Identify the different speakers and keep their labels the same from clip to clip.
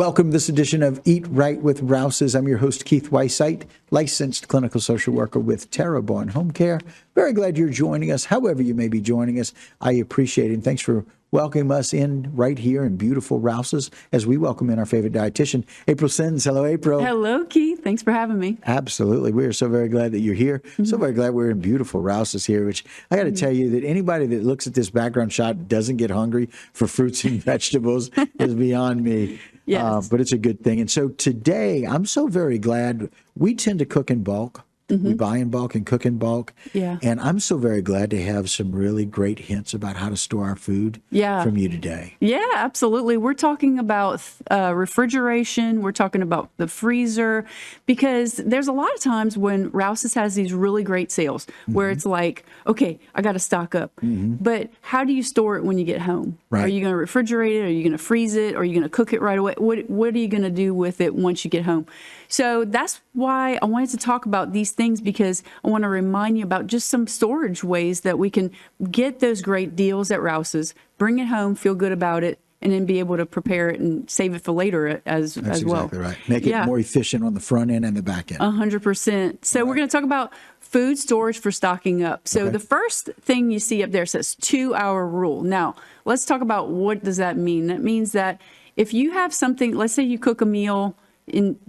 Speaker 1: Welcome to this edition of Eat Right with Rouses. I'm your host, Keith Weissite, licensed clinical social worker with Terrebonne Home Care. Very glad you're joining us, however you may be joining us. I appreciate it. And thanks for welcoming us in right here in beautiful Rouses as we welcome in our favorite dietitian, April Sins. Hello, April.
Speaker 2: Hello, Keith. Thanks for having me.
Speaker 1: Absolutely. We are so very glad that you're here. So very glad we're in beautiful Rouses here, which I got to tell you that anybody that looks at this background shot doesn't get hungry for fruits and vegetables is beyond me.
Speaker 2: Yes.
Speaker 1: But it's a good thing. And so today, I'm so very glad. We tend to cook in bulk. We buy in bulk and cook in bulk.
Speaker 2: Yeah.
Speaker 1: And I'm so very glad to have some really great hints about how to store our food from you today.
Speaker 2: Yeah, absolutely. We're talking about refrigeration. We're talking about the freezer, because there's a lot of times when Rouses has these really great sales where it's like, okay, I got to stock up. But how do you store it when you get home?
Speaker 1: Right.
Speaker 2: Are you going to refrigerate it? Are you going to freeze it? Are you going to cook it right away? What are you going to do with it once you get home? So that's why I wanted to talk about these things, because I want to remind you about just some storage ways that we can get those great deals at Rouses, bring it home, feel good about it, and then be able to prepare it and save it for later as well.
Speaker 1: That's exactly right. Make it more efficient on the front end and the back end.
Speaker 2: 100%. So we're going to talk about food storage for stocking up. So the first thing you see up there says 2-hour rule. Now, let's talk about what does that mean. That means that if you have something, let's say you cook a meal,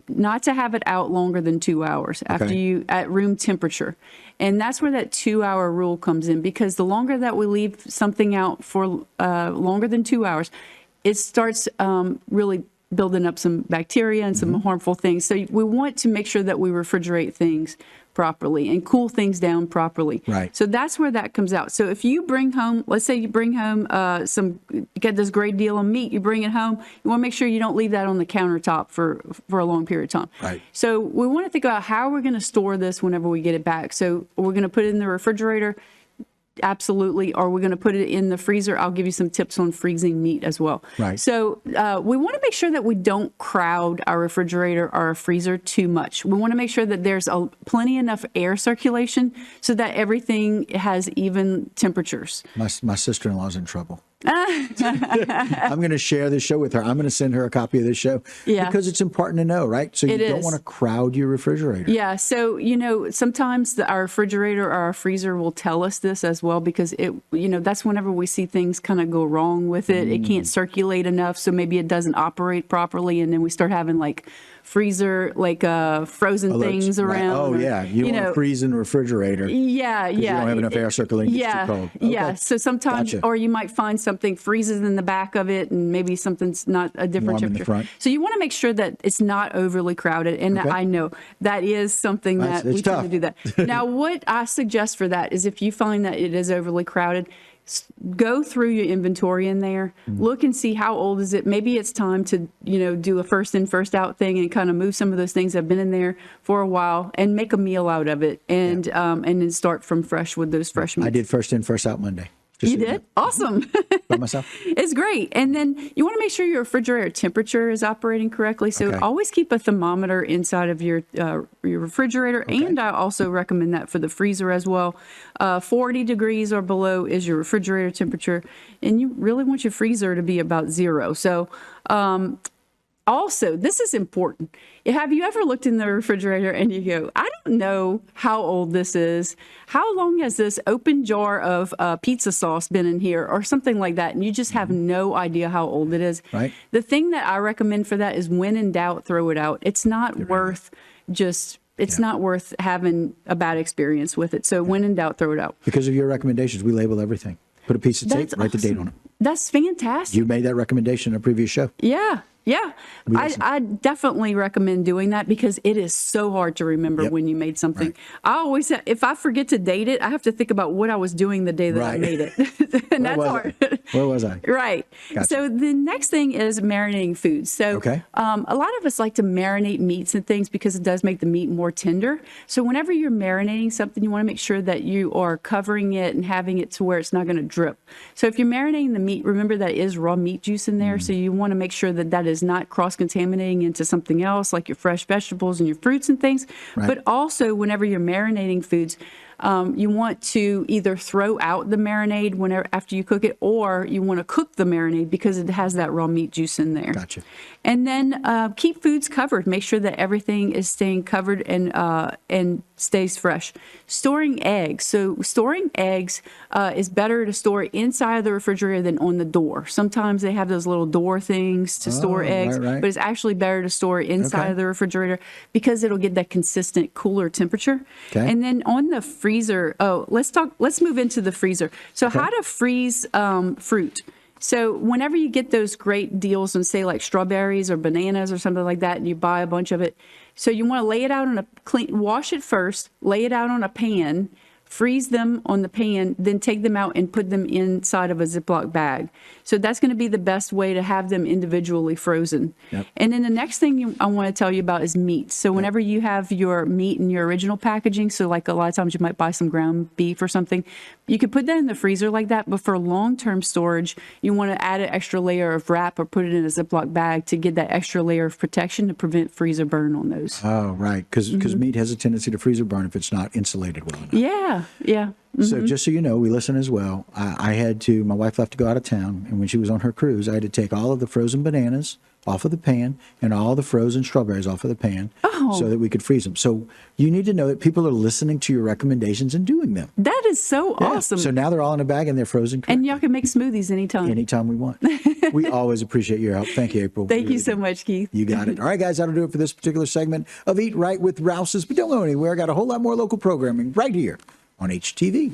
Speaker 2: not to have it out longer than 2 hours after you at room temperature. And that's where that 2-hour rule comes in, because the longer that we leave something out for longer than 2 hours, it starts really building up some bacteria and some harmful things. So we want to make sure that we refrigerate things properly and cool things down properly.
Speaker 1: Right.
Speaker 2: So that's where that comes out. So if you bring home, let's say you bring home you get this great deal of meat, you bring it home, you want to make sure you don't leave that on the countertop for a long period of time.
Speaker 1: Right.
Speaker 2: So we want to think about how we're going to store this whenever we get it back. So we're going to put it in the refrigerator. Absolutely. Or we're going to put it in the freezer. I'll give you some tips on freezing meat as well.
Speaker 1: Right.
Speaker 2: So we want to make sure that we don't crowd our refrigerator or our freezer too much. We want to make sure that there's plenty enough air circulation so that everything has even temperatures.
Speaker 1: My sister-in-law's in trouble. I'm going to share this show with her. I'm going to send her a copy of this show because it's important to know, right? So you don't want to crowd your refrigerator.
Speaker 2: Yeah. So, sometimes our refrigerator or our freezer will tell us this as well, because that's whenever we see things kind of go wrong with it. It can't circulate enough. So maybe it doesn't operate properly. And then we start having freezer, frozen things around.
Speaker 1: Right. Oh, you want to freeze in the refrigerator.
Speaker 2: Yeah.
Speaker 1: You don't have enough air circulating.
Speaker 2: Yeah.
Speaker 1: It's too cold.
Speaker 2: Yeah. So sometimes, or you might find something freezes in the back of it, and maybe something's not a different
Speaker 1: Warm
Speaker 2: temperature.
Speaker 1: in the front.
Speaker 2: So you want to make sure that it's not overly crowded. And I know that is something that we tend to do that. Now, what I suggest for that is if you find that it is overly crowded, go through your inventory in there, look and see how old is it. Maybe it's time to, do a first in, first out thing and kind of move some of those things that have been in there for a while and make a meal out of it, and then start from fresh with those fresh meats.
Speaker 1: I did first in, first out Monday.
Speaker 2: You did? Awesome.
Speaker 1: By myself.
Speaker 2: It's great. And then you want to make sure your refrigerator temperature is operating correctly. So always keep a thermometer inside of your refrigerator. And I also recommend that for the freezer as well. 40 degrees or below is your refrigerator temperature. And you really want your freezer to be about 0. So also, this is important. Have you ever looked in the refrigerator and you go, I don't know how old this is. How long has this open jar of pizza sauce been in here or something like that? And you just have no idea how old it is.
Speaker 1: Right.
Speaker 2: The thing that I recommend for that is when in doubt, throw it out. It's not worth not worth having a bad experience with it. So when in doubt, throw it out.
Speaker 1: Because of your recommendations, we label everything. Put a piece of tape, write the date on it.
Speaker 2: That's fantastic.
Speaker 1: You made that recommendation in a previous show.
Speaker 2: Yeah. I definitely recommend doing that, because it is so hard to remember when you made something. Right. I always, if I forget to date it, I have to think about what I was doing the day that I made it. And that's hard.
Speaker 1: Where was I?
Speaker 2: Right. Gotcha. So the next thing is marinating foods. So a lot of us like to marinate meats and things because it does make the meat more tender. So whenever you're marinating something, you want to make sure that you are covering it and having it to where it's not going to drip. So if you're marinating the meat, remember that is raw meat juice in there. So you want to make sure that that is not cross-contaminating into something else, like your fresh vegetables and your fruits and things. Right. But also, whenever you're marinating foods, you want to either throw out the marinade whenever after you cook it, or you want to cook the marinade because it has that raw meat juice in there.
Speaker 1: Gotcha.
Speaker 2: And then keep foods covered. Make sure that everything is staying covered and stays fresh. Storing eggs. So storing eggs is better to store inside of the refrigerator than on the door. Sometimes they have those little door things to store eggs,
Speaker 1: right.
Speaker 2: but it's actually better to store inside
Speaker 1: Okay.
Speaker 2: of the refrigerator because it'll get that consistent cooler temperature.
Speaker 1: Okay.
Speaker 2: And then on the freezer, let's move into the freezer. So how to freeze fruit. So whenever you get those great deals on, say, like strawberries or bananas or something like that, and you buy a bunch of it, so you want to lay it out on wash it first, lay it out on a pan, freeze them on the pan, then take them out and put them inside of a Ziploc bag. So that's going to be the best way to have them individually frozen.
Speaker 1: Yep.
Speaker 2: And then the next thing I want to tell you about is meat. So whenever you have your meat in your original packaging, so like a lot of times you might buy some ground beef or something, you could put that in the freezer like that. But for long-term storage, you want to add an extra layer of wrap or put it in a Ziploc bag to get that extra layer of protection to prevent freezer burn on those.
Speaker 1: Oh, right. Because meat has a tendency to freezer burn if it's not insulated well enough.
Speaker 2: Yeah.
Speaker 1: So just so you know, we listen as well. My wife left to go out of town, and when she was on her cruise, I had to take all of the frozen bananas off of the pan and all the frozen strawberries off of the pan so that we could freeze them. So you need to know that people are listening to your recommendations and doing them.
Speaker 2: That is so
Speaker 1: Yeah.
Speaker 2: awesome.
Speaker 1: So now they're all in a bag and they're frozen correctly.
Speaker 2: And y'all can make smoothies anytime
Speaker 1: we want. We always appreciate your help. Thank you, April.
Speaker 2: Thank
Speaker 1: We
Speaker 2: you
Speaker 1: really
Speaker 2: so
Speaker 1: do.
Speaker 2: much, Keith.
Speaker 1: You got it. All right, guys, that'll do it for this particular segment of Eat Right with Rouses. But don't go anywhere. I got a whole lot more local programming right here on HTV.